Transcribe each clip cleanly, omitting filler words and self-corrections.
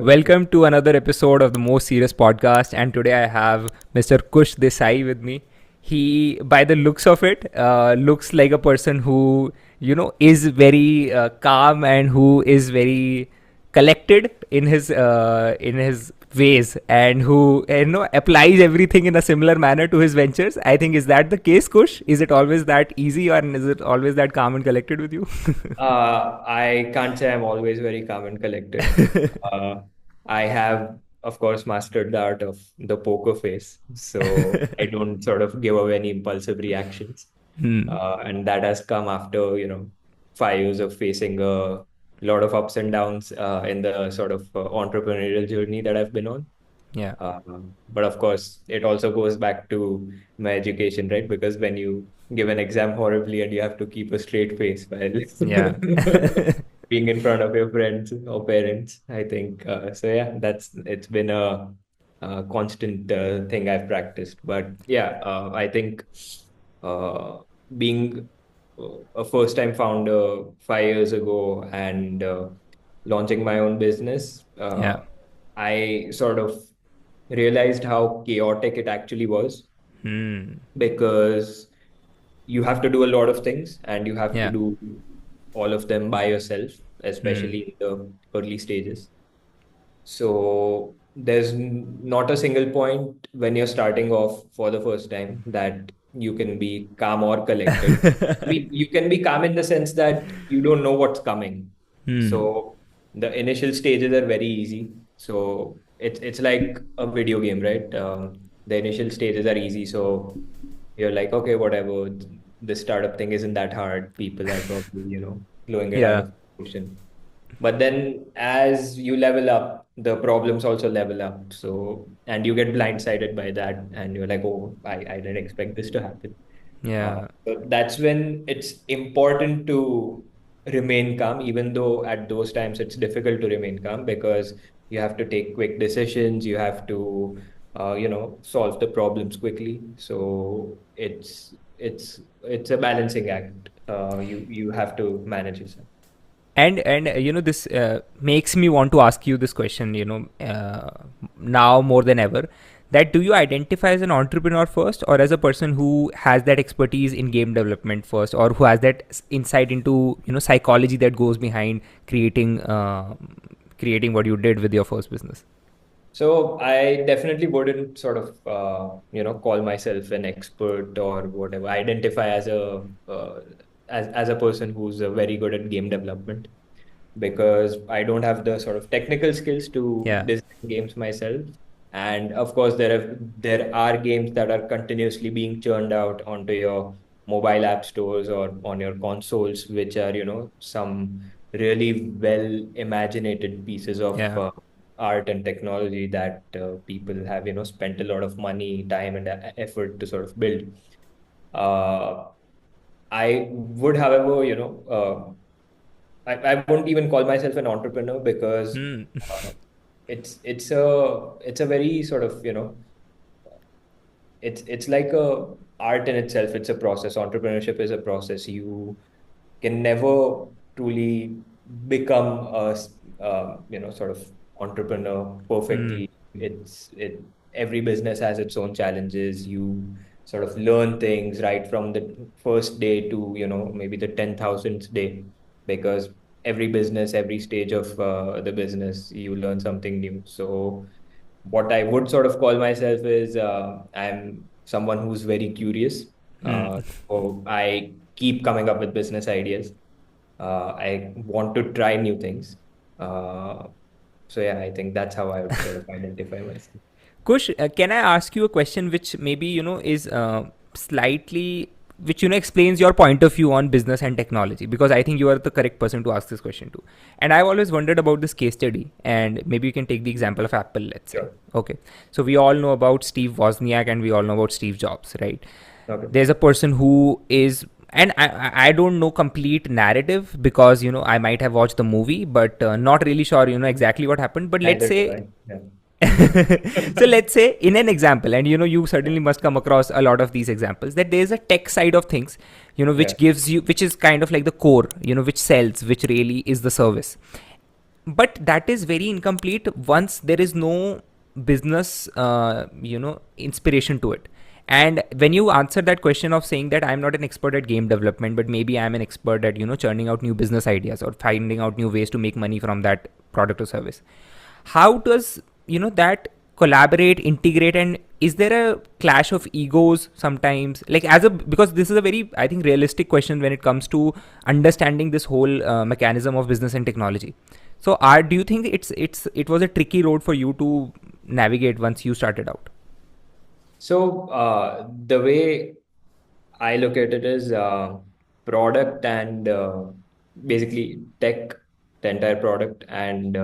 Welcome to another episode of the Most Serious Podcast. And today I have Mr. Kush Desai with me. He, by the looks of it, looks like a person who, is very calm and who is very collected in his ways, and who applies everything in a similar manner to his ventures. I think, is that the case, Kush? Is it always that easy, or is it always that calm and collected with you? I can't say I'm always very calm and collected. Uh, I have, of course, mastered the art of the poker face, so I don't sort of give away any impulsive reactions. Hmm. And that has come after, 5 years of facing a lot of ups and downs in the sort of entrepreneurial journey that I've been on. Yeah. But of course, it also goes back to my education, right? Because when you give an exam horribly and you have to keep a straight face while Yeah. being in front of your friends or parents, I think. So yeah, it's been a constant thing I've practiced. But yeah, I think uh, being a first-time founder 5 years ago and launching my own business, Yeah. I sort of realized how chaotic it actually was Hmm. because you have to do a lot of things and you have to Yeah. do all of them by yourself, Hmm. especially in the early stages. So there's not a single point when you're starting off for the first time that you can be calm or collected. I mean, you can be calm in the sense that you don't know what's coming. Hmm. So the initial stages are very easy. So it's like a video game, right? The initial stages are easy. So you're like, okay, whatever. This startup thing isn't that hard. People are probably, blowing it out Yeah. of proportion. But then as you level up, the problems also level up. So, and you get blindsided by that, and you're like, oh, I didn't expect this to happen. Yeah. So that's when it's important to remain calm, even though at those times it's difficult to remain calm because you have to take quick decisions, you have to, solve the problems quickly. So it's a balancing act. You have to manage yourself. And this makes me want to ask you this question, now more than ever, that do you identify as an entrepreneur first, or as a person who has that expertise in game development first, or who has that insight into psychology that goes behind creating what you did with your first business? So I definitely wouldn't sort of call myself an expert or whatever. Identify as a person who's very good at game development because I don't have the sort of technical skills to Yeah. design games myself. And of course, there are games that are continuously being churned out onto your mobile app stores or on your consoles, which are some really well imaginated pieces of Yeah. art and technology that people have spent a lot of money, time, and effort to sort of build. Uh, I would, however, I won't even call myself an entrepreneur because Hmm. uh, it's a very sort of it's like a art in itself. It's a process. Entrepreneurship is a process. You can never truly become a sort of entrepreneur Hmm. perfectly. Every business has its own challenges. You sort of learn things right from the first day to maybe the 10,000th day because every business, every stage of the business, you learn something new. So what I would sort of call myself is I'm someone who's very curious. Hmm. So I keep coming up with business ideas. I want to try new things. Uh, so yeah, I think that's how I would sort of identify myself. Kush, can I ask you a question which maybe is slightly, which explains your point of view on business and technology, because I think you are the correct person to ask this question to. And I've always wondered about this case study, and maybe you can take the example of Apple, let's say. Sure. Okay, so we all know about Steve Wozniak and we all know about Steve Jobs, right? Okay. There's a person who is, and I don't know complete narrative because I might have watched the movie, but not really sure exactly what happened. But let's Neither do say I. Yeah. so let's say in an example, and you certainly must come across a lot of these examples, that there's a tech side of things, Yeah. which gives you, which is kind of like the core, which sells, which really is the service. but that is very incomplete once there is no business inspiration to it. And when you answer that question of saying that I'm not an expert at game development, but maybe I'm an expert at churning out new business ideas or finding out new ways to make money from that product or service, how does that collaborate, integrate, and is there a clash of egos sometimes, like as a, because this is a very, I think, realistic question when it comes to understanding this whole mechanism of business and technology. So do you think it was a tricky road for you to navigate once you started out? So the way I look at it is product and basically tech, the entire product and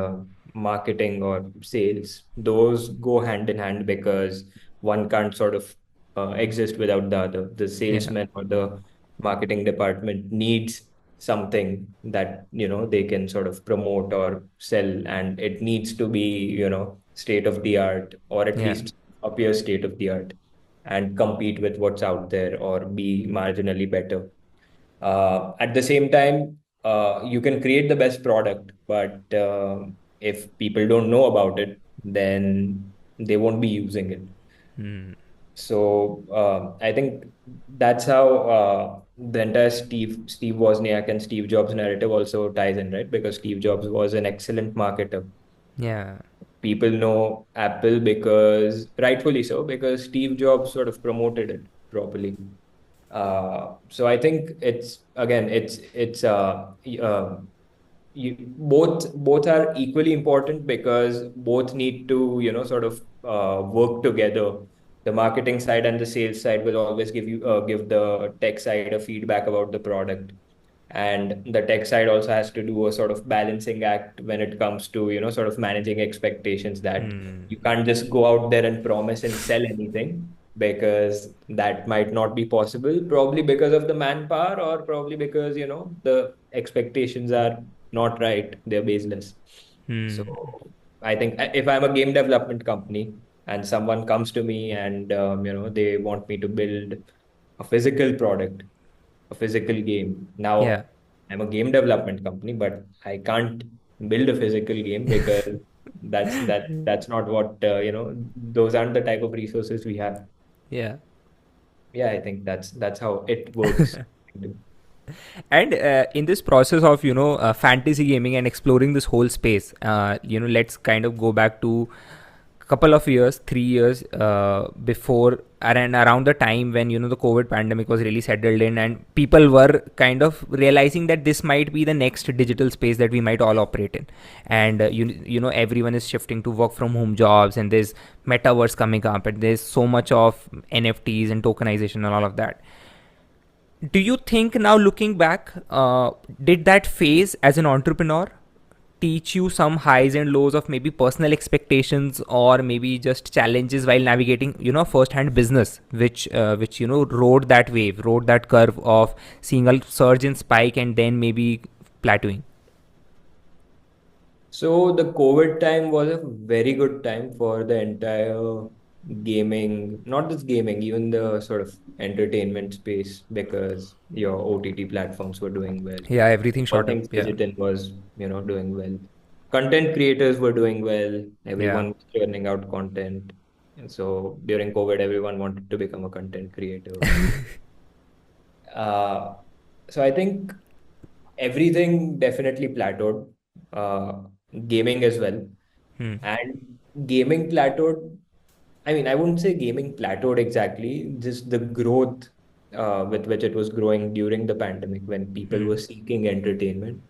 marketing or sales. Those go hand in hand because one can't sort of exist without the other. The Yeah. salesman or the marketing department needs something that they can sort of promote or sell, and it needs to be state of the art, or at Yeah. least appear state of the art, and compete with what's out there or be marginally better. At the same time, you can create the best product, but if people don't know about it, then they won't be using it. Hmm. So I think that's how the entire Steve Wozniak and Steve Jobs narrative also ties in, right? Because Steve Jobs was an excellent marketer. Yeah. People know Apple because, rightfully so, because Steve Jobs sort of promoted it properly. So I think both are equally important because both need to sort of work together. The marketing side and the sales side will always give the tech side a feedback about the product, and the tech side also has to do a sort of balancing act when it comes to sort of managing expectations, that Hmm. you can't just go out there and promise and sell anything, because that might not be possible, probably because of the manpower, or probably because the expectations are not right, they're baseless. So Hmm. I think if I'm a game development company and someone comes to me and they want me to build a physical product, a physical game. Yeah. Now, I'm a game development company, but I can't build a physical game because that's not what those aren't the type of resources we have. Yeah. Yeah, I think that's how it works. And in this process of fantasy gaming and exploring this whole space, let's kind of go back to couple of years, 3 years before and around the time when the COVID pandemic was really settled in, and people were kind of realizing that this might be the next digital space that we might all operate in. And everyone is shifting to work from home jobs, and there's metaverse coming up, and there's so much of NFTs and tokenization and all of that. Do you think, now looking back, did that phase as an entrepreneur teach you some highs and lows of maybe personal expectations, or maybe just challenges while navigating first hand business, which rode that wave, rode that curve of seeing a surge in spike and then maybe plateauing? So the COVID time was a very good time for the entire gaming, not just gaming, even the sort of entertainment space, because your OTT platforms were doing well. Yeah, everything All shot up. things Yeah. digital was, doing well. Content creators were doing well. Yeah. Everyone was churning out content. And so during COVID, everyone wanted to become a content creator. Uh, so I think everything definitely plateaued. Uh, Gaming as well. Hmm. And gaming plateaued. I mean, I wouldn't say gaming plateaued exactly, just the growth with which it was growing during the pandemic when people Hmm. were seeking entertainment,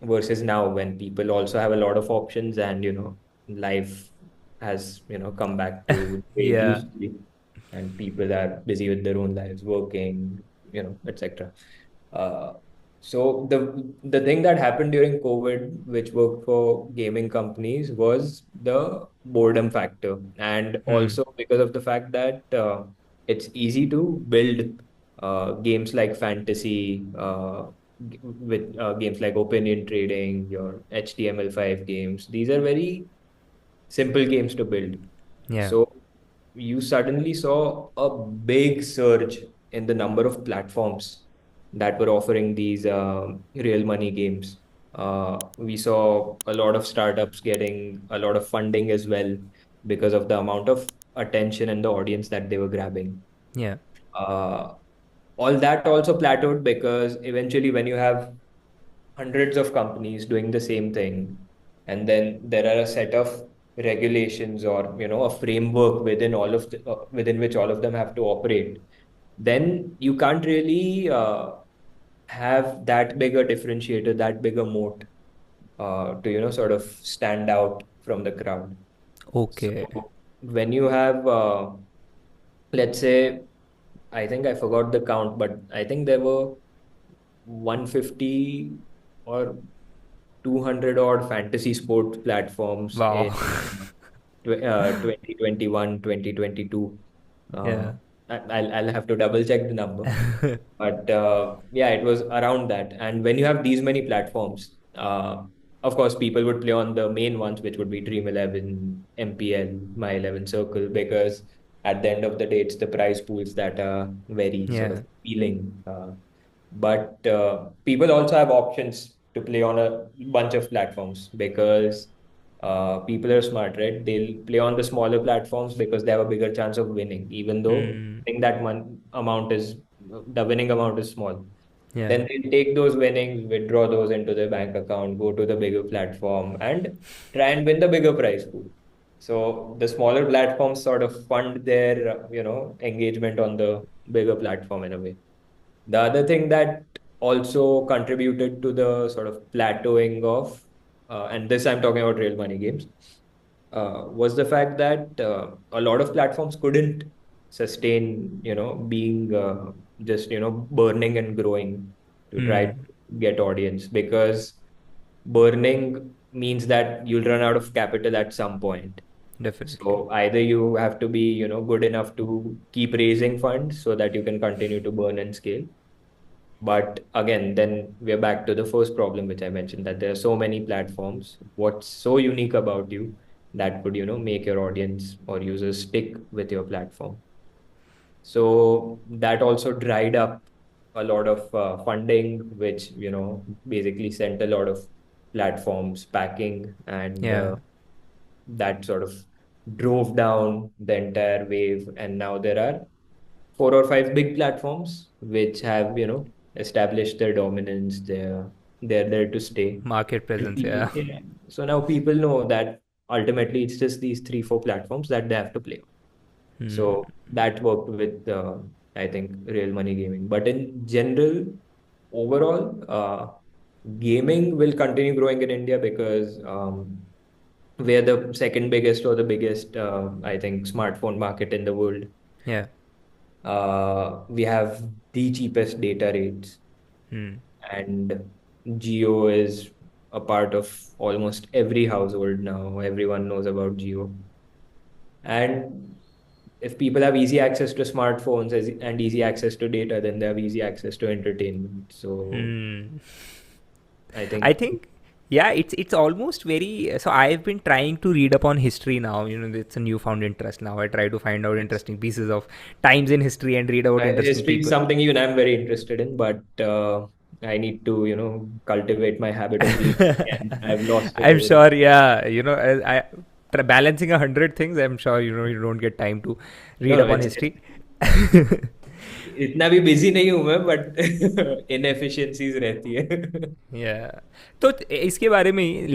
versus now when people also have a lot of options, and life has come back to the way it Yeah. used to be, and people are busy with their own lives, working, etc. uh, so the thing that happened during COVID, which worked for gaming companies, was the boredom factor, and Hmm. also because of the fact that it's easy to build games like fantasy, with games like opinion trading, your HTML5 games. These are very simple games to build. Yeah. So you suddenly saw a big surge in the number of platforms that were offering these real money games. We saw a lot of startups getting a lot of funding as well because of the amount of attention and the audience that they were grabbing. Yeah. Uh, all that also plateaued because eventually, when you have hundreds of companies doing the same thing, and then there are a set of regulations or a framework within within which all of them have to operate, then you can't really have that big a differentiator, that big a moat to sort of stand out from the crowd. So Okay. when you have let's say, I think I forgot the count, but I think there were 150 or 200 odd fantasy sport platforms Wow. in 2021, 2022. Yeah. Uh, I'll have to double check the number. But yeah, it was around that. And when you have these many platforms, of course, people would play on the main ones, which would be Dream 11, MPL, My 11 Circle, because at the end of the day, it's the prize pools that are very sort Yeah. of appealing. But people also have options to play on a bunch of platforms because people are smart, right? They'll play on the smaller platforms because they have a bigger chance of winning, even though Hmm. I think that one amount is the winning amount is small. Yeah. Then they take those winnings, withdraw those into their bank account, go to the bigger platform, and try and win the bigger prize pool. So the smaller platforms sort of fund their, engagement on the bigger platform in a way. The other thing that also contributed to the sort of plateauing of, and this I'm talking about real money games, was the fact that a lot of platforms couldn't sustain, being just, burning and growing to try to Hmm. get audience because burning means that you'll run out of capital at some point. Definitely. So either you have to be, good enough to keep raising funds so that you can continue to burn and scale, but again, then we're back to the first problem, which I mentioned, that there are so many platforms. What's so unique about you that could, make your audience or users stick with your platform? So that also dried up a lot of funding, which, basically sent a lot of platforms packing, and Yeah. that sort of drove down the entire wave. And now there are four or five big platforms which have established their dominance. They're there to stay. Market And presence. people, Yeah. yeah. So now people know that ultimately it's just these three, four platforms that they have to play on. Hmm. So that worked with I think real money gaming. But in general, overall, gaming will continue growing in India because we're the second biggest or the biggest, I think, smartphone market in the world. Yeah. We have the cheapest data rates, Hmm. and Geo is a part of almost every household now. Everyone knows about Geo. And if people have easy access to smartphones and easy access to data, then they have easy access to entertainment. So Hmm. I I think, think, yeah, it's almost very. So I've been trying to read up on history now. It's a newfound interest now. I try to find out yes, interesting pieces of times in history and read about interesting history is people. something even I'm very interested in, but I need to, cultivate my habit of reading again. I've lost it I'm over the. sure, yeah. Balancing 100 things. I'm sure you don't get time to read No, up on it's history. इतना भी busy नहीं हूं मैं, but inefficiencies रहती है. Yeah. तो इसके बारे में ही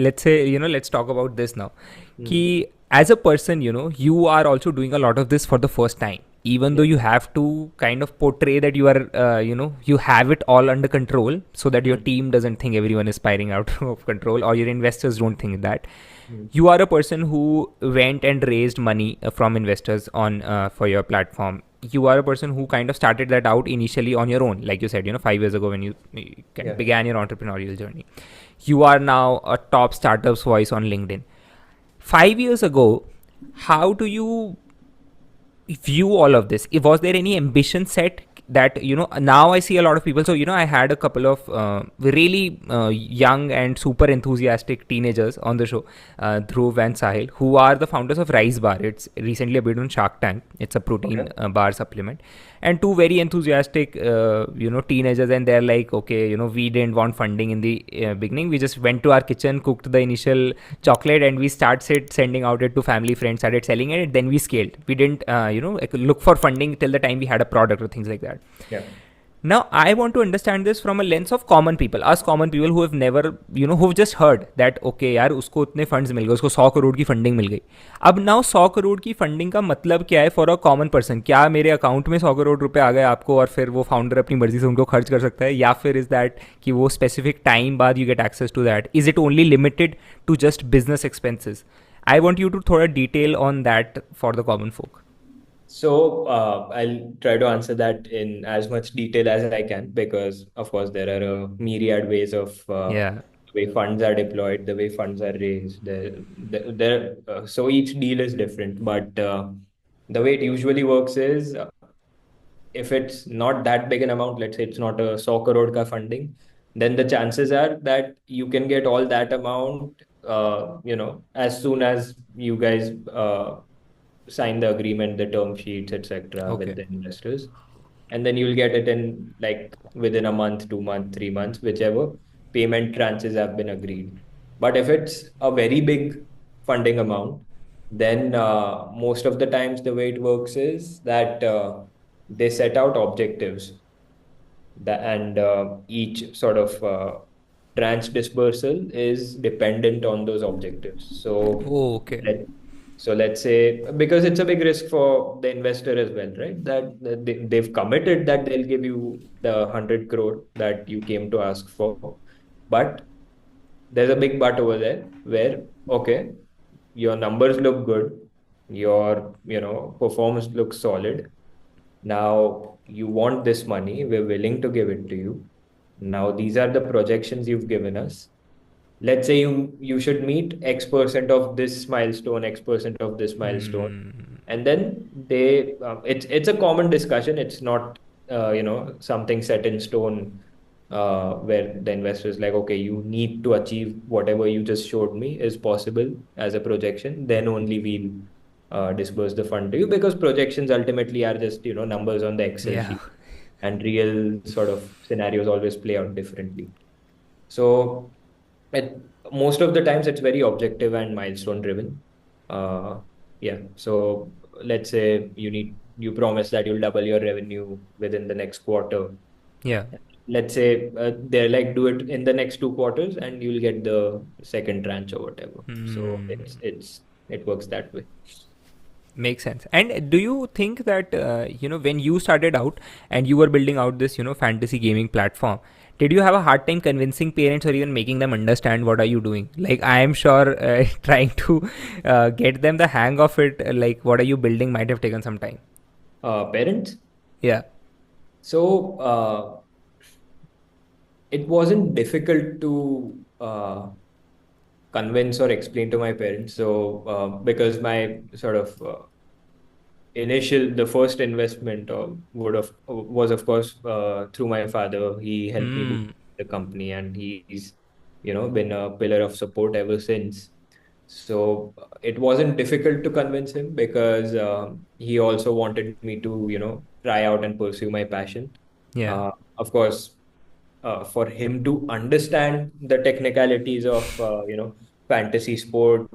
let's talk about this now. कि Hmm. as a person, you are also doing a lot of this for the first time. Even though Yeah. you have to kind of portray that you are, you have it all under control so that your Hmm. team doesn't think everyone is spiraling out of control or your investors don't think that. Hmm. You are a person who went and raised money from investors on for your platform. You are a person who kind of started that out initially on your own, like you said, 5 years ago when you Yeah. began your entrepreneurial journey. You are now a top startups voice on LinkedIn. 5 years ago, how do you view all of this? Was there any ambition set that, now I see a lot of people. So, I had a couple of really young and super enthusiastic teenagers on the show, Dhruv and Sahil, who are the founders of Rice Bar. It's recently appeared on Shark Tank. It's a protein Okay. bar supplement, and two very enthusiastic teenagers, and they're like, okay, we didn't want funding in the beginning. We just went to our kitchen, cooked the initial chocolate, and we started sending out it to family friends, started selling it, and then we scaled. We didn't look for funding till the time we had a product or things like that. Yeah. Now, I want to understand this from a lens of common people, us common people who have never, who've just heard that, okay, यार उसको उतने funds मिल गए, उसको 100 करोड़ की funding मिल गई. अब now 100 crore की funding का मतलब क्या है फॉर अ कॉमन पर्सन? क्या मेरे अकाउंट में 100 करोड़ रुपए आ गए आपको और फिर वो फाउंडर अपनी मर्जी से उनको खर्च कर सकता है, या फिर इज दैट कि वो स्पेसिफिक टाइम बाद you get access to that? Is it only limited to just business expenses? I want you to थोड़ा detail on that for the common folk. So I'll try to answer that in as much detail as I can because, of course, there are a myriad ways of Yeah. the way funds are deployed, the way funds are raised. So each deal is different, but the way it usually works is if it's not that big an amount, let's say it's not a 100 crore ka funding, then the chances are that you can get all that amount, as soon as you guys sign the agreement, the term sheets, etc., with Okay. the investors, and then you'll get it in like within a month, 2 months, 3 months, whichever payment tranches have been agreed. But if it's a very big funding amount, then most of the times the way it works is that they set out objectives and each sort of tranche dispersal is dependent on those objectives. Oh, okay. Let, let's say because it's a big risk for the investor as well, right? That they've committed that they'll give you the 100 crore that you came to ask for, but there's a big but over there where okay, your numbers look good, your performance looks solid. Now you want this money, we're willing to give it to you. Now these are the projections you've given us. Let's say you should meet X% of this milestone, X% of this milestone, Hmm. and then it's a common discussion. It's not something set in stone where the investor is like, okay, you need to achieve whatever you just showed me is possible as a projection. Then only we'll disperse the fund to you because projections ultimately are just numbers on the Excel Yeah. sheet, and real sort of scenarios always play out differently. So it, most of the times it's very objective and milestone driven. Uh, yeah. So let's say you promise that you'll double your revenue within the next quarter. Yeah. Let's say they're like do it in the next 2 quarters and you'll get the second tranche or whatever. So Hmm. it works that way. Makes sense. And do you think that when you started out and you were building out this fantasy gaming platform, did you have a hard time convincing parents or even making them understand what are you doing? Like, I am sure trying to get them the hang of it, like what are you building, might have taken some time. Parents. Yeah. So it wasn't difficult to convince or explain to my parents. So because my sort of the first investment was of course through my father. He helped me boot Hmm. the company, and he's been a pillar of support ever since. So it wasn't difficult to convince him because he also wanted me to try out and pursue my passion. Yeah. Of course, for him to understand the technicalities of fantasy sport,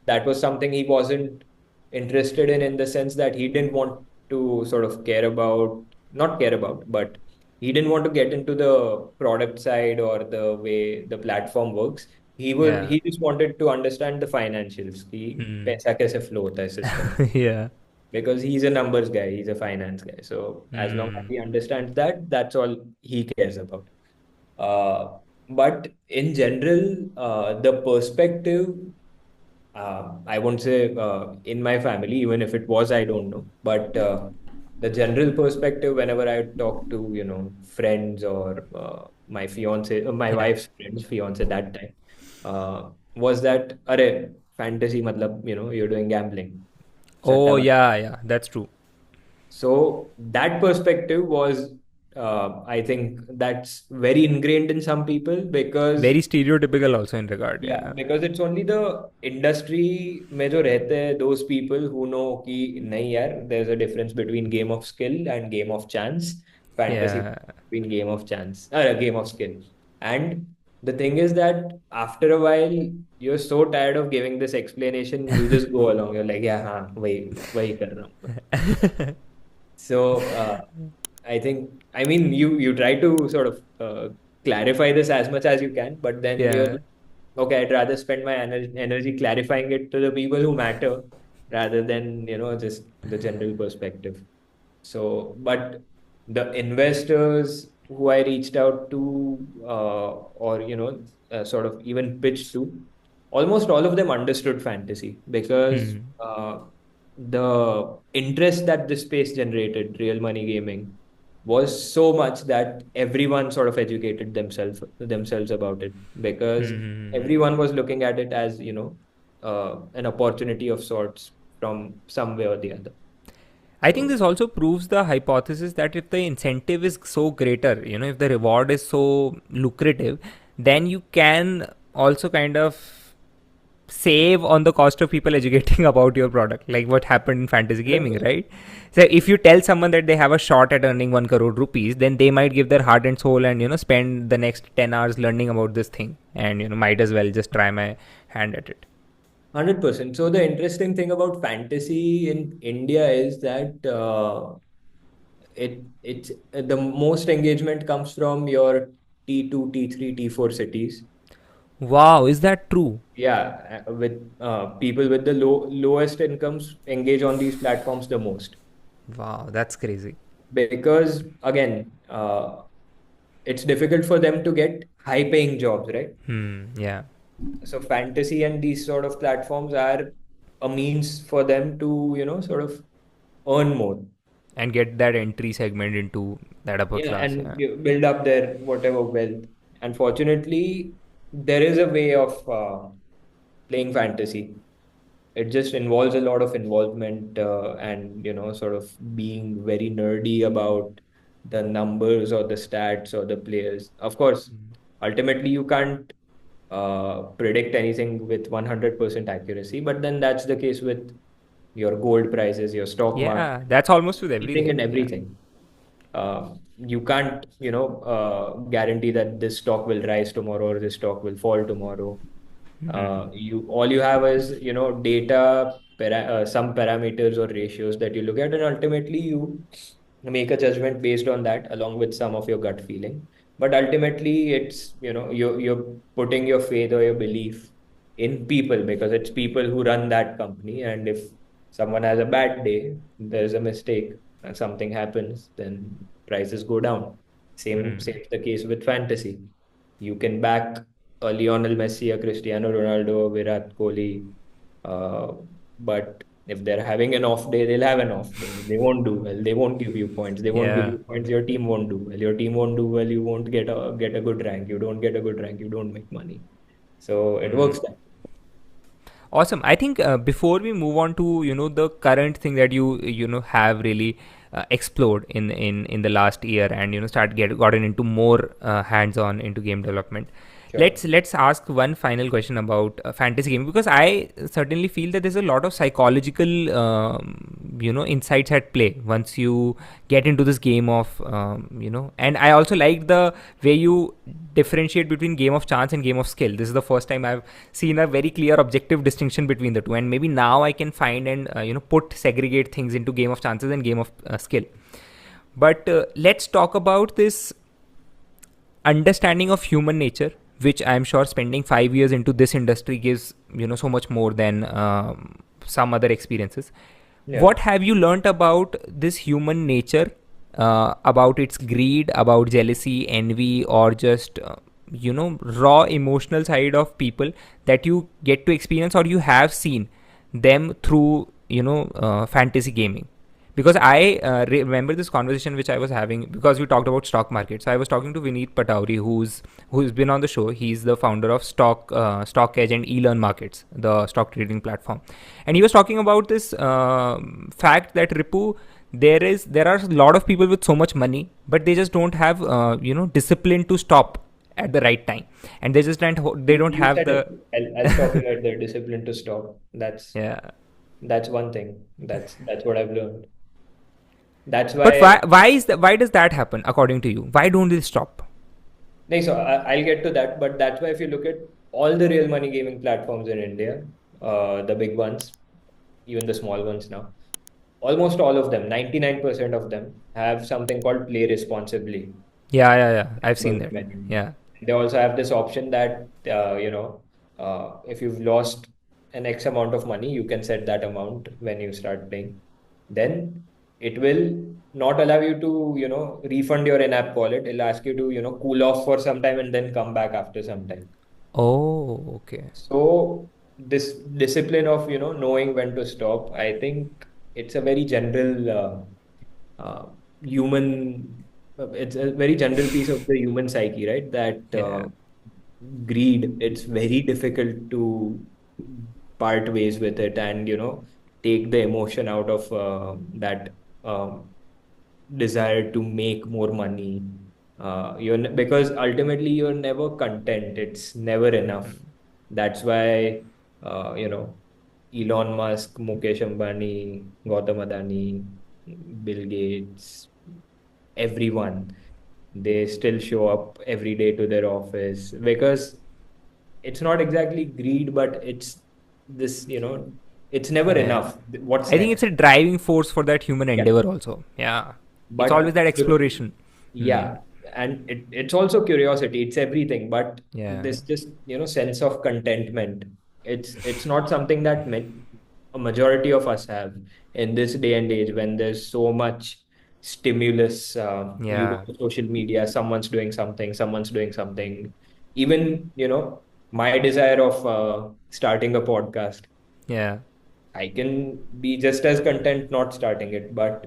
that was something he wasn't interested in the sense that he didn't want to sort of not care about, but he didn't want to get into the product side or the way the platform works. Yeah. He just wanted to understand the financials, कि Hmm. पैसा कैसे flow होता है system, Yeah. because he's a numbers guy, he's a finance guy. So as long as Hmm. he understands that, that's all he cares about. But in general, the perspective, I won't say in my family, even if it was, I don't know. But the general perspective, whenever I talk to, friends or my Yeah. wife's friends, fiance that time, was that, Arey, fantasy, matlab, you're doing gambling. Oh, Satta. yeah, yeah, that's true. So that perspective was, I think that's very ingrained in some people because Very stereotypical also in regard. yeah, Yeah. because it's only the industry में जो रहते हैं those people who know कि नहीं यार, there's a difference between game of skill and game of chance, fantasy Yeah. between game of chance or a game of skill. And the thing is that after a while you're so tired of giving this explanation, you just go along. You're like, yeah, हाँ वही वही कर रहा हूँ. So I think, I mean, you try to sort of clarify this as much as you can, but then you're Yeah. like, okay, I'd rather spend my energy clarifying it to the people who matter rather than, just the general perspective. So, but the investors who I reached out to, or, sort of even pitched to, almost all of them understood fantasy because Hmm. the interest that this space generated, real money gaming, was so much that everyone sort of educated themselves about it because Hmm. everyone was looking at it as, an opportunity of sorts from some way or the other. I think So this also proves the hypothesis that if the incentive is so greater, if the reward is so lucrative, then you can also kind of save on the cost of people educating about your product, like what happened in fantasy gaming, 100%. right? So if you tell someone that they have a shot at earning 1 crore rupees, then they might give their heart and soul and spend the next 10 hours learning about this thing, and might as well just try my hand at it. 100%. So the interesting thing about fantasy in India is that it's the most engagement comes from your T2, T3, T4 cities. Wow, is that true? Yeah, with people with the lowest incomes engage on these platforms the most Wow, that's crazy. because again, it's difficult for them to get high paying jobs, right? Yeah. So fantasy and these sort of platforms are a means for them to, sort of earn more. And get that entry segment into that upper Yeah, class. and Yeah. you build up their whatever wealth. Unfortunately, there is a way of playing fantasy. It just involves a lot of involvement and sort of being very nerdy about the numbers or the stats or the players. Of course, ultimately you can't predict anything with 100% accuracy, but then that's the case with your gold prices, your stock market, Yeah, that's almost with anything everything. and Yeah. everything. You can't, guarantee that this stock will rise tomorrow or this stock will fall tomorrow. You all you have is, data, some parameters or ratios that you look at, and ultimately you make a judgment based on that, along with some of your gut feeling. But ultimately, it's, you're putting your faith or your belief in people because it's people who run that company, and if someone has a bad day, there's a mistake, and something happens, then prices go down. Same the case with fantasy. You can back a Lionel Messi, a Cristiano Ronaldo, a Virat Kohli, uh, but if they're having an off day, they'll have an off day. They won't do well. They won't give you points. They won't give Yeah. you points. Your team won't do well. Your team won't do well. You won't get a good rank. You don't get a good rank. You don't make money. So it works that. Awesome. I think before we move on to the current thing that you have really explored in the last year, and start gotten into more hands on into game development. Sure. Let's ask one final question about fantasy gaming, because I certainly feel that there's a lot of psychological insights at play once you get into this game of and I also like the way you differentiate between game of chance and game of skill. This is the first time I've seen a very clear objective distinction between the two, and maybe now I can find and put segregate things into game of chances and game of skill. But let's talk about this understanding of human nature, which I'm sure spending 5 years into this industry gives so much more than some other experiences. Yeah. What have you learnt about this human nature, about its greed, about jealousy, envy, or just raw emotional side of people that you get to experience or you have seen them through fantasy gaming? Because I remember this conversation which I was having, because we talked about stock market. So I was talking to Vineet Patauri, who's been on the show. He's the founder of Stock Edge and eLearn Markets, the stock trading platform, and he was talking about this fact that Ripu, there are a lot of people with so much money, but they just don't have discipline to stop at the right time, and they don't You have said the it. I'll stop you right there. Discipline to stop. yeah. That's one thing. That's what I've learned. That's But why. why does that happen according to you? Why don't they stop? No, so I'll get to that, but that's why if you look at all the real money gaming platforms in India, the big ones, even the small ones now, almost all of them, 99% of them, have something called play responsibly Yeah, I've seen first that. menu. Yeah. They also have this option that if you've lost an X amount of money, you can set that amount when you start playing. Then it will not allow you to refund your in-app wallet. It'll ask you to cool off for some time and then come back after some time. Oh, okay. So this discipline of knowing when to stop, I think it's a very general human. It's a very general piece of the human psyche, right? That Yeah. greed. It's very difficult to part ways with it, and take the emotion out of that desire to make more money. Because ultimately you're never content. It's never enough. That's why Elon Musk, Mukesh Ambani, Gautam Adani, Bill Gates, everyone, they still show up every day to their office because it's not exactly greed, but it's this, it's never Yeah. enough. What's I think it's next? a driving force for that human Yeah. endeavor also. Yeah. It's always But that exploration. Hmm. yeah, and it's also curiosity. It's everything. But Yeah. this just sense of contentment. It's not something that a majority of us have in this day and age when there's so much stimulus. You go Yeah. to social media, someone's doing something, someone's doing something. Even my desire of starting a podcast. Yeah. I can be just as content not starting it, but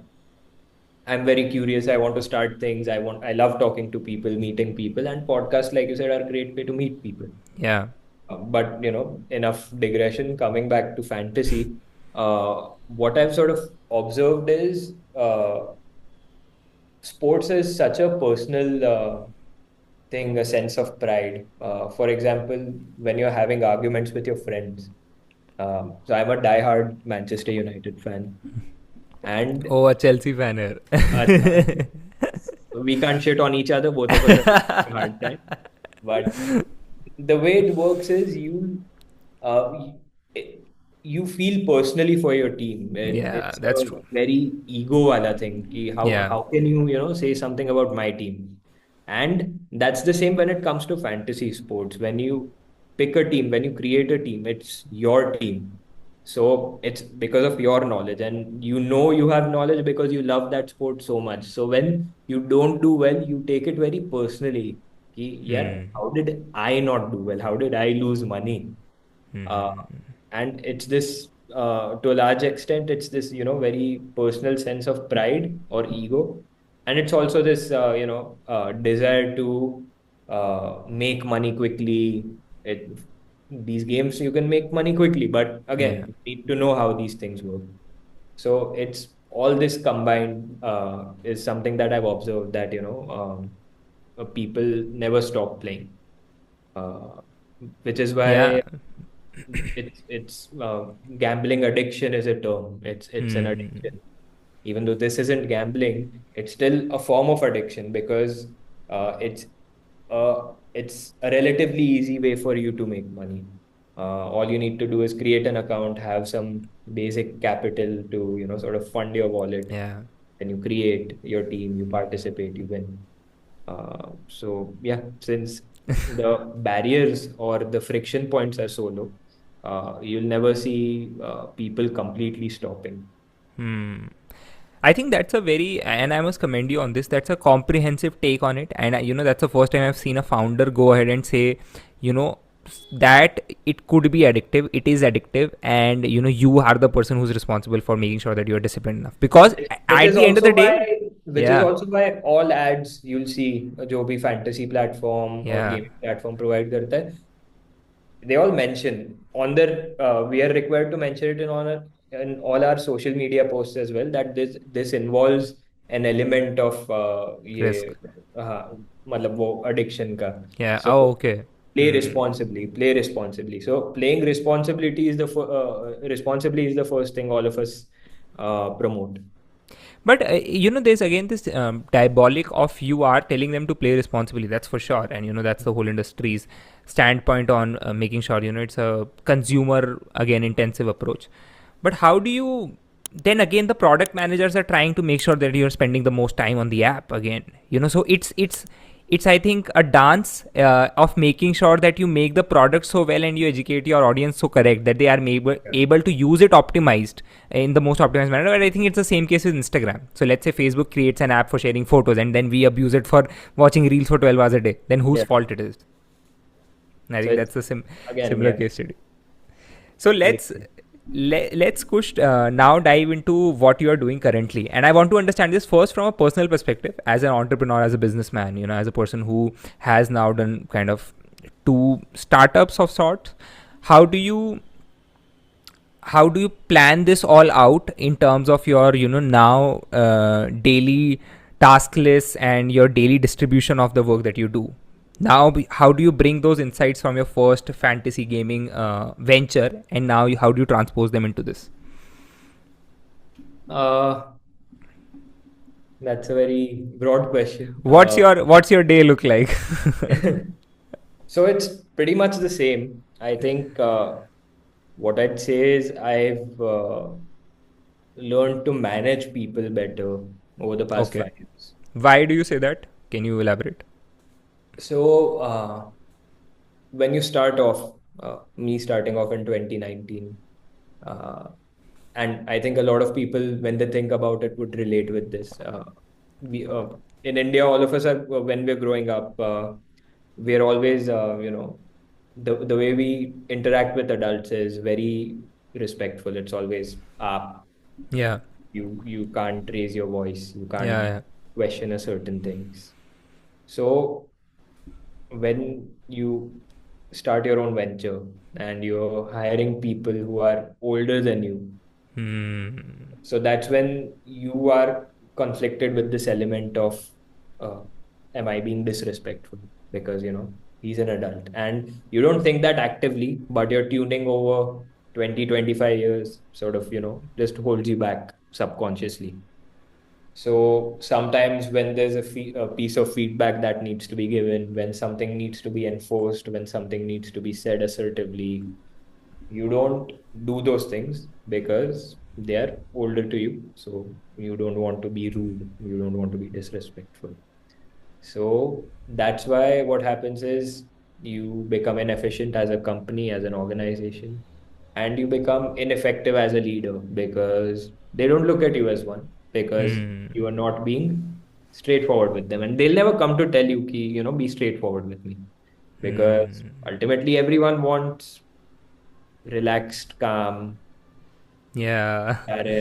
I'm very curious. I want to start things. I love talking to people, meeting people, and podcasts, like you said, are a great way to meet people. Yeah. But enough digression. Coming back to fantasy, what I've sort of observed is sports is such a personal thing, a sense of pride. For example, when you're having arguments with your friends. So I'm a diehard Manchester United fan, and Oh, a Chelsea fan here. uh, we can't shit on each other. Both of us are having a hard time. But the way it works is uh, y- you feel personally for your team. Yeah, It's that's a true. very ego wala thing. Yeah. How can you say something about my team? And that's the same when it comes to fantasy sports. When you pick a team, when you create a team, it's your team. So it's because of your knowledge, and you have knowledge because you love that sport so much. So when you don't do well, you take it very personally. Yeah, Hmm. how did I not do well? How did I lose money? Uh, Hmm. and it's this, to a large extent, it's this, very personal sense of pride or ego. And it's also this, desire to make money quickly. These games, you can make money quickly, but Yeah. again, you need to know how these things work. So it's all this combined is something that I've observed that, people never stop playing. Uh, which is Yeah. why it's gambling addiction is a term. It's an Hmm. addiction. Even though this isn't gambling, it's still a form of addiction because it's a relatively easy way for you to make money. All you need to do is create an account, have some basic capital to sort of fund your wallet. Yeah. Then you create your team, you participate, you win. So yeah, since the barriers or the friction points are so low, you'll never see people completely stopping. Hmm. I think that's a very, and I must commend you on this. That's a comprehensive take on it, and that's the first time I've seen a founder go ahead and say, you know, that it could be addictive. It is addictive, and you are the person who's responsible for making sure that you are disciplined enough. Because Which at is the end of the also day, which is yeah, also why all ads you'll see जो भी fantasy platform or yeah, gaming platform provide करता है, they all mention on their we are required to mention it in on in all our social media posts as well that this involves an element of Risk. ये मतलब वो addiction का. Yeah. So Oh, okay. Hmm. play responsibly. So playing responsibility is responsibly is the first thing all of us promote. But there's again this diabolic of you are telling them to play responsibly. That's for sure, and that's the whole industry's standpoint on making sure it's a consumer again intensive approach. But how do you? Then again, the product managers are trying to make sure that you're spending the most time on the app again. So it's I think a dance of making sure that you make the product so well and you educate your audience so correct that they are able to use it optimized in the most optimized manner. But I think it's the same case with Instagram. So let's say Facebook creates an app for sharing photos and then we abuse it for watching reels for 12 hours a day. Then whose Yeah. fault it is? And I So think it's that's a again, similar yeah. case study. So Very let's Kush now dive into what you are doing currently, and I want to understand this first from a personal perspective as an entrepreneur, as a businessman, as a person who has now done kind of two startups of sorts. How do you plan this all out in terms of your now daily task list and your daily distribution of the work that you do now? How do you bring those insights from your first fantasy gaming venture, and now how do you transpose them into this? uh, that's a very broad question. What's your day look like? So it's pretty much the same. I think what I'd say is I've learned to manage people better over the past Okay. 5 years. Why do you say that? Can you elaborate? So when you start off, me starting off in 2019, uh, and I think a lot of people, when they think about it, would relate with this. We in India, all of us are when we're growing up, we're always, the way we interact with adults is very respectful. It's always up. Yeah. You can't raise your voice. You can't Yeah. question a certain things. So when you start your own venture and you're hiring people who are older than you, Yeah. Hmm. so that's when you are conflicted with this element of uh, am I being disrespectful? Because he's an adult and you don't think that actively, but you're tuning over 20, 25 years, sort of, just holds you back subconsciously. So sometimes when there's a piece of feedback that needs to be given, when something needs to be enforced, when something needs to be said assertively, you don't do those things because they are older to you. So you don't want to be rude. You don't want to be disrespectful. So that's why what happens is you become inefficient as a company, as an organization, and you become ineffective as a leader because they don't look at you as one because Hmm. you are not being straightforward with them. And they'll never come to tell you, ki, be straightforward with me because Hmm. ultimately everyone wants relaxed, calm, Yeah. अरे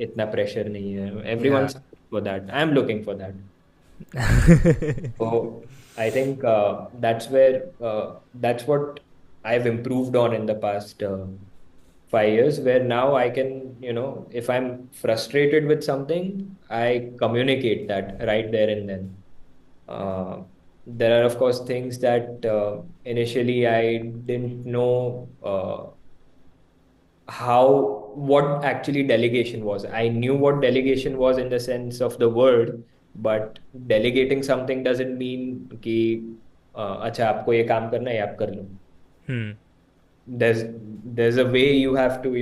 इतना pressure नहीं है. Yeah. Everyone's for that. I'm looking for that. So I think that's what I've improved on in the past 5 years, where now I can, if I'm frustrated with something, I communicate that right there and then. Uh, there are, of course, things that initially I didn't know what actually delegation was. I knew what delegation was in the sense of the word, but delegating something doesn't mean कि अच्छा आपको ये काम करना है आप कर लो. Hmm. There's a way you have to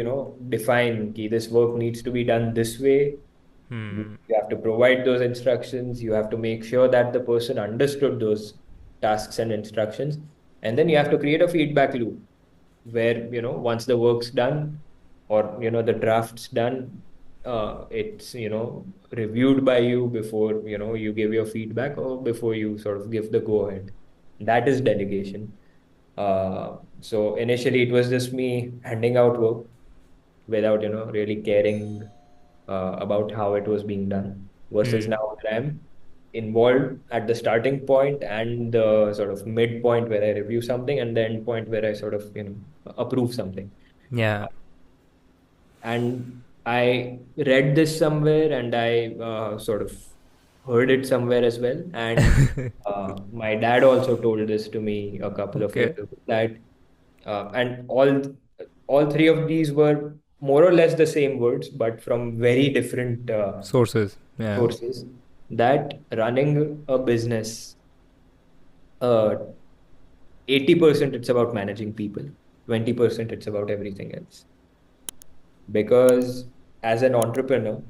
define कि this work needs to be done this way. Hmm. You have to provide those instructions. You have to make sure that the person understood those tasks and instructions, and then you have to create a feedback loop where once the work's done or the draft's done, it's reviewed by you before you give your feedback or before you sort of give the go ahead. That is delegation. So initially it was just me handing out work without really caring about how it was being done, versus Hmm. now that I'm involved at the starting point and the sort of midpoint where I review something and the end point where I sort of approve something. Yeah. And I read this somewhere, and I sort of heard it somewhere as well. And my dad also told this to me a couple of years Okay. ago, that and all three of these were more or less the same words, but from very different Sources. Yeah. sources. That running a business, uh, 80% it's about managing people, 20% it's about everything else. Because as an entrepreneur,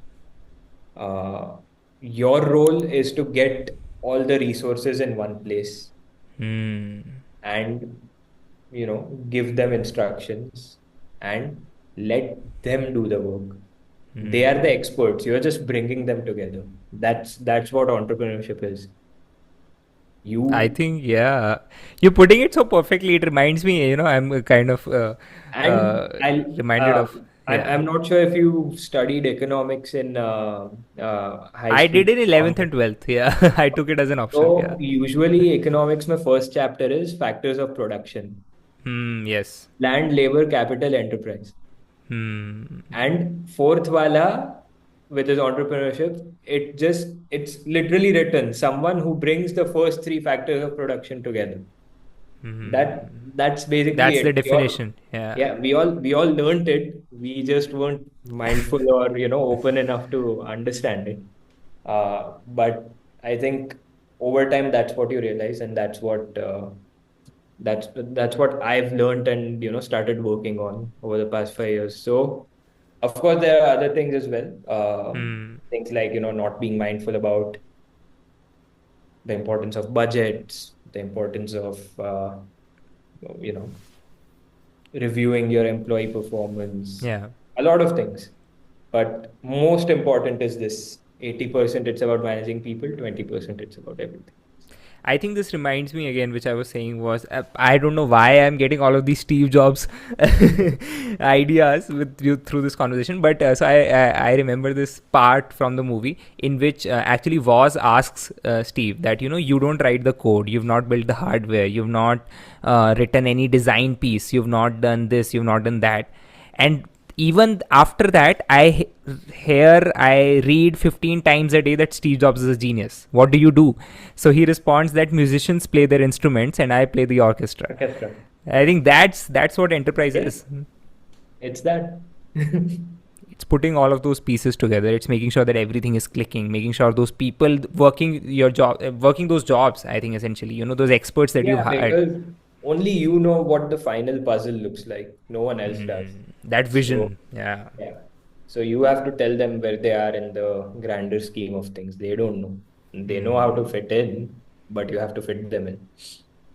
uh, your role is to get all the resources in one place Hmm. and give them instructions and let them do the work. They are the experts. You're just bringing them together. That's what entrepreneurship is. I You think, yeah, you're putting it so perfectly. It reminds me, I'm kind of and reminded of, yeah. I'm not sure if you studied economics in high I school. did in 11th and 12th. Yeah, I took it as an optional. Yeah. So usually economics, my first chapter is factors of production: Hmm. Yes. land, labor, capital, enterprise. Hmm. And fourth wala, which is entrepreneurship, it's literally written someone who brings the first three factors of production together. That's basically That's the it. definition. Yeah. We all learned it. We just weren't mindful or open enough to understand it. But I think over time that's what you realize, and that's what I've learned and started working on over the past 5 years. So of course there are other things as well. Hmm. Things like not being mindful about the importance of budgets, the importance of you know reviewing your employee performance, Yeah. a lot of things. But most important is this: 80% it's about managing people, 20% it's about everything. I think this reminds me again, which I was saying was I don't know why I'm getting all of these Steve Jobs ideas with you through this conversation, but I remember this part from the movie in which actually Woz asks Steve that you don't write the code, you've not built the hardware, you've not written any design piece, you've not done this, you've not done that, and even after that I read 15 times a day that Steve Jobs is a genius. What do you do? So he responds that musicians play their instruments and I play the orchestra. Orchestra. I think that's what enterprise Yeah, is. it's that. It's putting all of those pieces together. It's making sure that everything is clicking, making sure those people working your job, working those jobs, I think essentially, those experts that you've Yeah, hired. because only you know what the final puzzle looks like. No one else does. That So, vision. Yeah. yeah. So you have to tell them where they are in the grander scheme of things. They don't know. They know how to fit in, but you have to fit them in.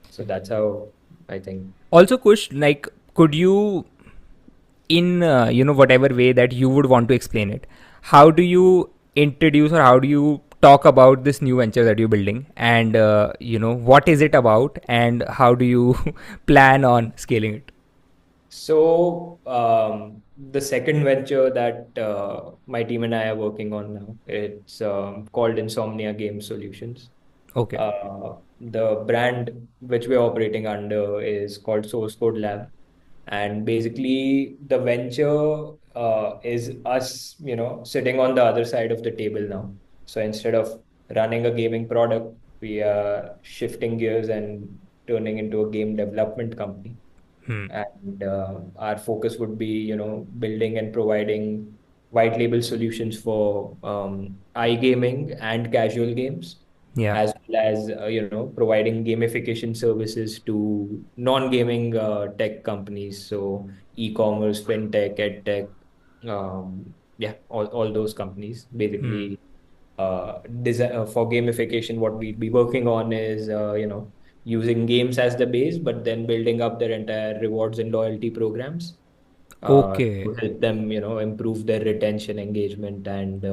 So that's how I think. Also, Kush, like, could you in whatever way that you would want to explain it, how do you introduce or how do you talk about this new venture that you're building, and what is it about and how do you plan on scaling it? So the second venture that my team and I are working on now, it's called Insomnia Game Solutions. Okay. The brand which we're operating under is called Source Code Lab. And basically, the venture is us, sitting on the other side of the table now. So instead of running a gaming product, we are shifting gears and turning into a game development company. Hmm. And our focus would be, building and providing white label solutions for iGaming and casual games, Yeah. as well as providing gamification services to non-gaming tech companies, so e-commerce, fintech, edtech, yeah, all those companies. Hmm. Basically, design for gamification, what we'd be working on is using games as the base, but then building up their entire rewards and loyalty programs Okay. to help them improve their retention, engagement, and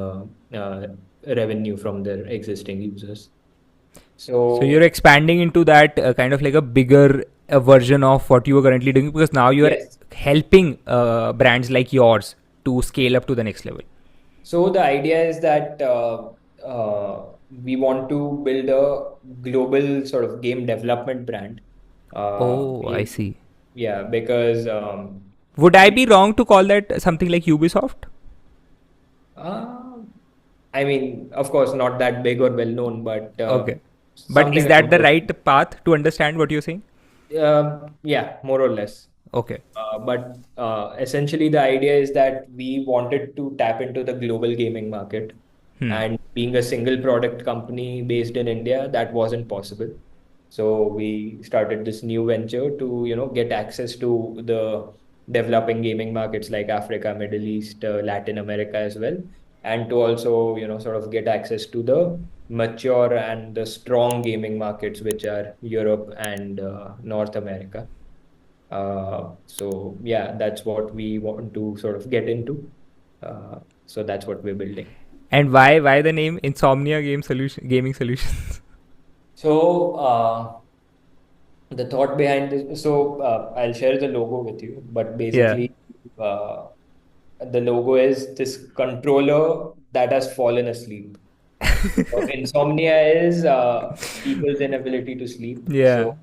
revenue from their existing users. So you're So expanding into that kind of like a bigger version of what you are currently doing, because now you are yes. helping brands like yours to scale up to the next level. So the idea is that we want to build a global sort of game development brand. Oh, I We, see. yeah, because Would I be wrong to call that something like Ubisoft? Uh, I mean, of course, not that big or well known, but Okay. But something is that around the those. right path to understand what you're saying? Yeah, more or less. Okay. But essentially, the idea is that we wanted to tap into the global gaming market. Hmm. And being a single product company based in India, that wasn't possible. So we started this new venture to, get access to the developing gaming markets like Africa, Middle East, Latin America as well, and to also, sort of get access to the mature and the strong gaming markets, which are Europe and North America. So yeah, that's what we want to sort of get into. So that's what we're building. And why the name Insomnia Gaming Solutions? So the thought behind this, so I'll share the logo with you, but Yeah. basically, uh, the logo is this controller that has fallen asleep. So insomnia is people's inability to sleep. Yeah. So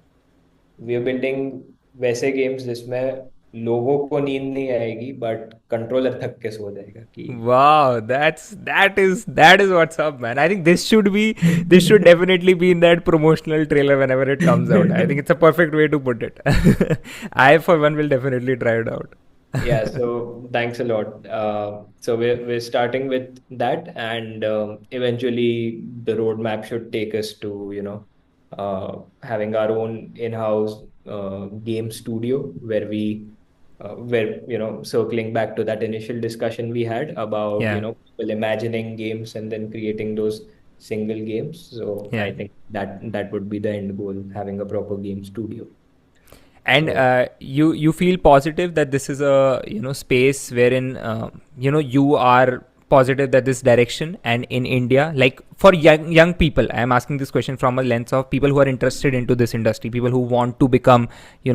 we are building वैसे games जिसमें लोगों को नींद नहीं आएगी but controller थक के सो जाएगा कि Wow, that is what's up, man. I think this should definitely be in that promotional trailer whenever it comes out. I think it's a perfect way to put it. I for one will definitely try it out. Yeah, so thanks a lot. So we're starting with that, and eventually the roadmap should take us to, having our own in-house game studio where circling back to that initial discussion we had about, Yeah, people imagining games and then creating those single games. So yeah. I think that would be the end goal, having a proper game studio. And So you feel positive that this is a space wherein you are positive that this direction, and in India, like for young people, I am asking this question from a lens of people who are interested into this industry, people who want to become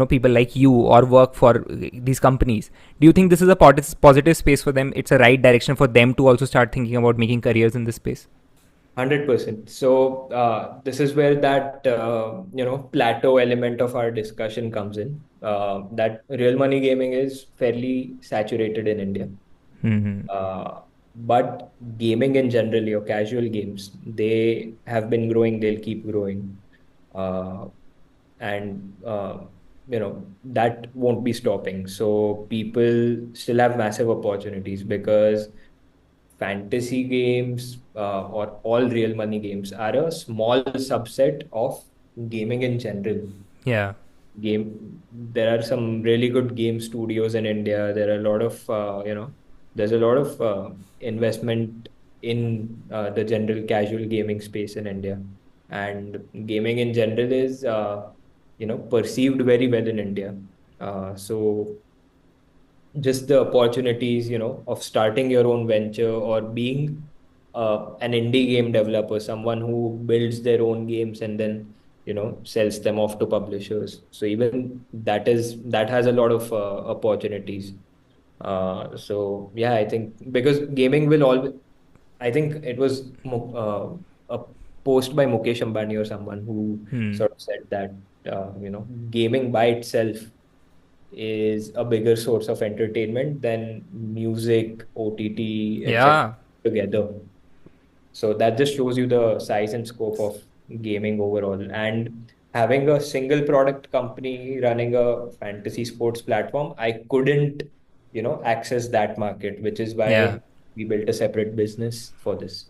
people like you or work for these companies. Do you think this is a positive space for them? It's a right direction for them to also start thinking about making careers in this space? 100%. So this is where that plateau element of our discussion comes in. That real money gaming is fairly saturated in India. Mm-hmm. But gaming in general, your casual games, they have been growing, they'll keep growing. Uh, and that won't be stopping. So people still have massive opportunities because fantasy games or all real money games are a small subset of gaming in general. Yeah, There are some really good game studios in India. There are a lot of there's a lot of investment in the general casual gaming space in India, and gaming in general is perceived very well in India. So just the opportunities, of starting your own venture or being an indie game developer, someone who builds their own games and then, sells them off to publishers. So even that has a lot of opportunities. So yeah, I think because gaming will always, I think it was a post by Mukesh Ambani or someone who hmm. sort of said that, gaming by itself is a bigger source of entertainment than music, OTT, etc. Yeah. together. So that just shows you the size and scope of gaming overall. And having a single product company running a fantasy sports platform, I couldn't, access that market, which is Yeah. why we built a separate business for this.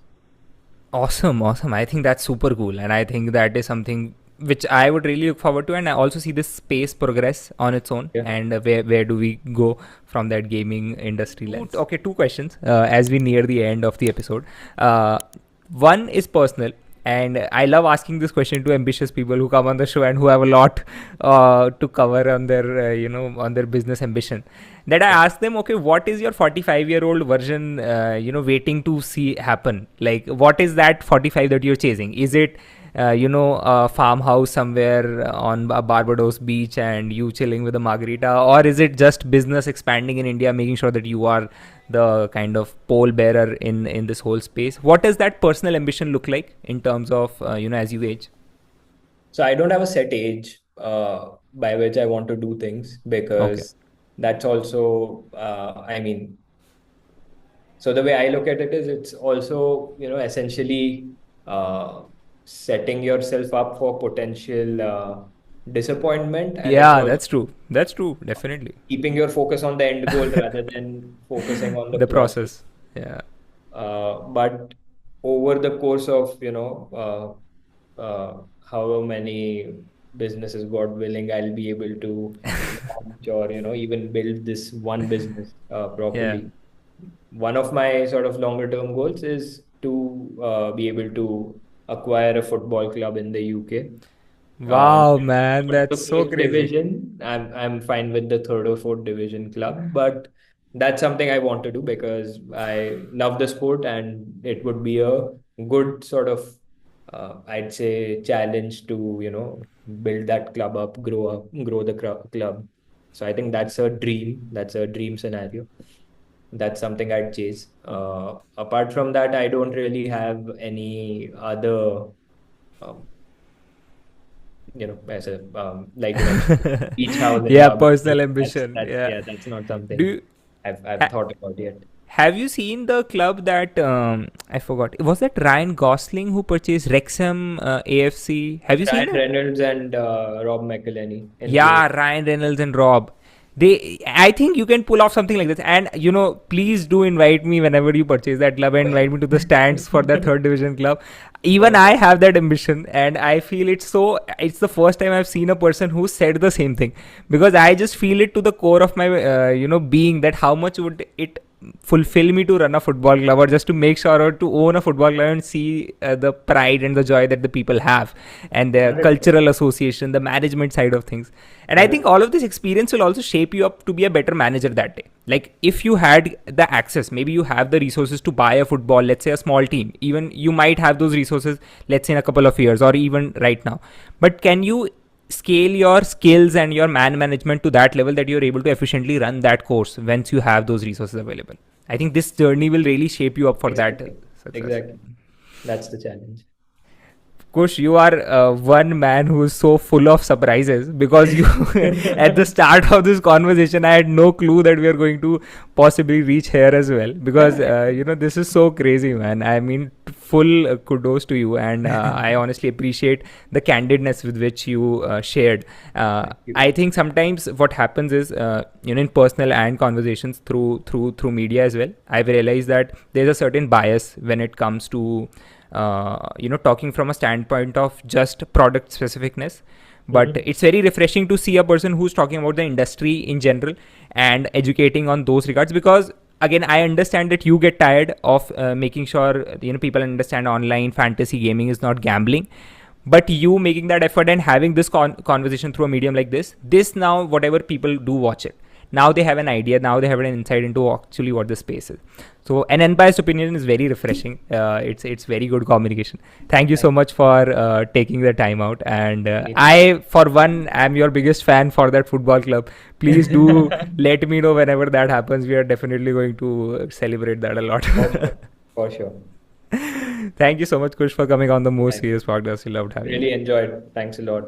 Awesome, awesome. I think that's super cool, and I think that is something which I would really look forward to. And I also see this space progress on its own. Yeah. And where do we go from that gaming industry lens? Okay, two questions as we near the end of the episode. Uh, One is personal, and I love asking this question to ambitious people who come on the show and who have a lot to cover on their on their business ambition. That I ask them, okay, what is your 45-year-old version waiting to see happen? Like, what is that 45 that you're chasing? Is it a farmhouse somewhere on a Barbados beach and you chilling with a margarita, or is it just business expanding in India, making sure that you are the kind of pole bearer in this whole space? What does that personal ambition look like in terms of as you age? So I don't have a set age by which I want to do things Okay. because that's also, I mean, so the way I look at it is it's also, essentially setting yourself up for potential disappointment, and it's Yeah, also that's true. That's true. Definitely. keeping your focus on the end goal rather than focusing on the The process. process. Yeah. But over the course of, however many businesses, God willing, I'll be able to launch or, even build this one business Yeah. properly. One of my sort of longer term goals is to be able to acquire a football club in the UK. Wow, man, Not the that's so first crazy. division. I'm fine with the third or fourth division club, but that's something I want to do because I love the sport, and it would be a good sort of, I'd say, challenge to, build that club up, grow the club. So I think that's a dream. That's a dream scenario. That's something I'd chase. Apart from that, I don't really have any other, um, as a like you mentioned, beach house in Yeah, Barbados. personal That's ambition. that's Yeah. yeah, that's not Do something you, I've ha- thought about yet. have you seen the club that I forgot? Was that Ryan Gosling who purchased Wrexham AFC? Have That's you seen Ryan that? Reynolds and Rob McElhenney in the. Yeah, Ryan Reynolds and Rob. I think you can pull off something like this. And please do invite me whenever you purchase that club and invite me to the stands for that third division club. Even Uh, I have that ambition, and I feel it's so. It's the first time I've seen a person who said the same thing, because I just feel it to the core of my being, that how much would it fulfill me to run a football club, or just to make sure, or to own a football club and see the pride and the joy that the people have, and the 100%. cultural association, the management side of things. And I think 100%. all of this experience will also shape you up to be a better manager that day. Like, if you had the access, maybe you have the resources to buy a football, let's say a small team, even you might have those resources, let's say in a couple of years or even right now. But can you scale your skills and your man management to that level that you're able to efficiently run that course once you have those resources available? I think this journey will really shape you up for that Exactly. success. Exactly. That's the challenge. Kush, you are one man who is so full of surprises, because you, at the start of this conversation, I had no clue that we are going to possibly reach here as well. Because, this is so crazy, man. I mean, full kudos to you. And I honestly appreciate the candidness with which you shared. Thank you. I think sometimes what happens is, in personal and conversations through media as well, I've realized that there's a certain bias when it comes to talking from a standpoint of just product specificness. But Mhm. it's very refreshing to see a person who's talking about the industry in general and educating on those regards, because again, I understand that you get tired of making sure people understand online fantasy gaming is not gambling. But you making that effort and having this conversation through a medium like this now, whatever people do watch it, now they have an idea, now they have an insight into actually what the space is. So an unbiased opinion is very refreshing. It's very good communication. Thank you so Thank much for taking the time out. And you. I, for one, am your biggest fan for that football club. Please do let me know whenever that happens. We are definitely going to celebrate that a lot. For sure. For sure. Thank you so much, Kush, for coming on the most Thank you. serious podcast. We loved having you. Really enjoyed. Thanks a lot.